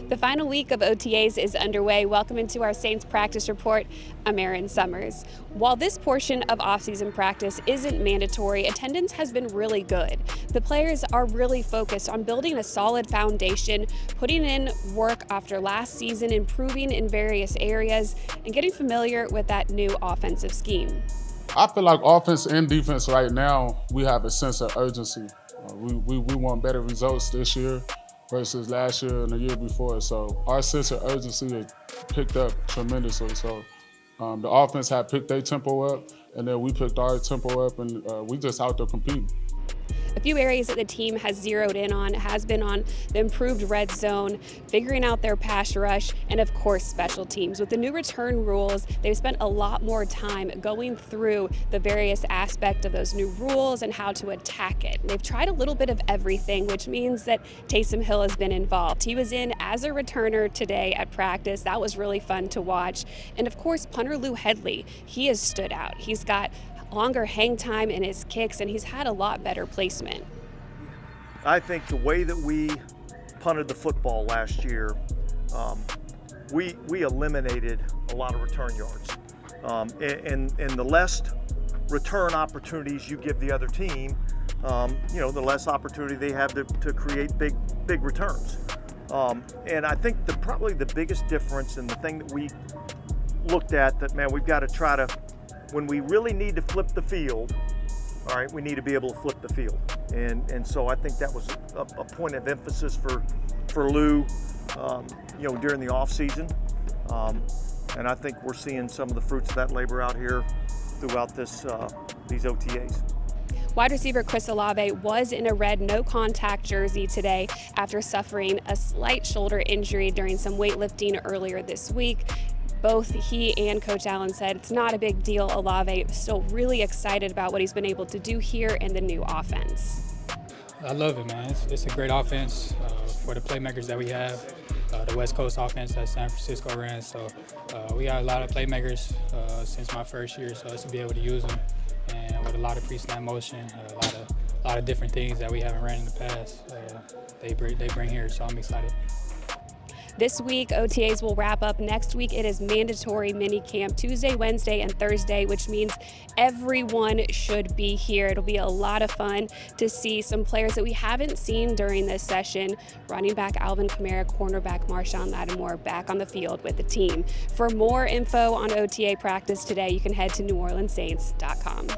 The final week of OTAs is underway. Welcome into our Saints practice report. I'm Erin Summers. While this portion of off-season practice isn't mandatory, attendance has been really good. The players are really focused on building a solid foundation, putting in work after last season, improving in various areas, and getting familiar with that new offensive scheme. I feel like offense and defense right now, we have a sense of urgency. We want better results this year versus last year and the year before. So our sense of urgency has picked up tremendously. So the offense had picked their tempo up, and then we picked our tempo up, and we just out there competing. A few areas that the team has zeroed in on has been on the improved red zone, figuring out their pass rush, and of course special teams. With the new return rules, they've spent a lot more time going through the various aspects of those new rules and how to attack it. They've tried a little bit of everything, which means that Taysom Hill has been involved. He was in as a returner today at practice. That was really fun to watch. And of course, punter Lou Headley, he has stood out. He's got longer hang time in his kicks, and he's had a lot better placement. I think the way that we punted the football last year, we eliminated a lot of return yards. And the less return opportunities you give the other team, the less opportunity they have to create big returns. And I think probably the biggest difference, and the thing that we looked at, that, man, we've got to try to, when we really need to flip the field, all right, we need to be able to flip the field. And so I think that was a point of emphasis for Lou, during the off season. And I think we're seeing some of the fruits of that labor out here throughout these OTAs. Wide receiver Chris Olave was in a red no-contact jersey today after suffering a slight shoulder injury during some weightlifting earlier this week. Both he and Coach Allen said it's not a big deal. Olave is still really excited about what he's been able to do here in the new offense. I love it, man. It's a great offense for the playmakers that we have. The West Coast offense that San Francisco ran. So we got a lot of playmakers since my first year, so it's to be able to use them. And with a lot of pre-snap motion, a lot of different things that we haven't ran in the past, they bring here, so I'm excited. This week, OTAs will wrap up. Next week, it is mandatory mini camp Tuesday, Wednesday, and Thursday, which means everyone should be here. It'll be a lot of fun to see some players that we haven't seen during this session. Running back Alvin Kamara, cornerback Marshawn Lattimore back on the field with the team. For more info on OTA practice today, you can head to NewOrleansSaints.com.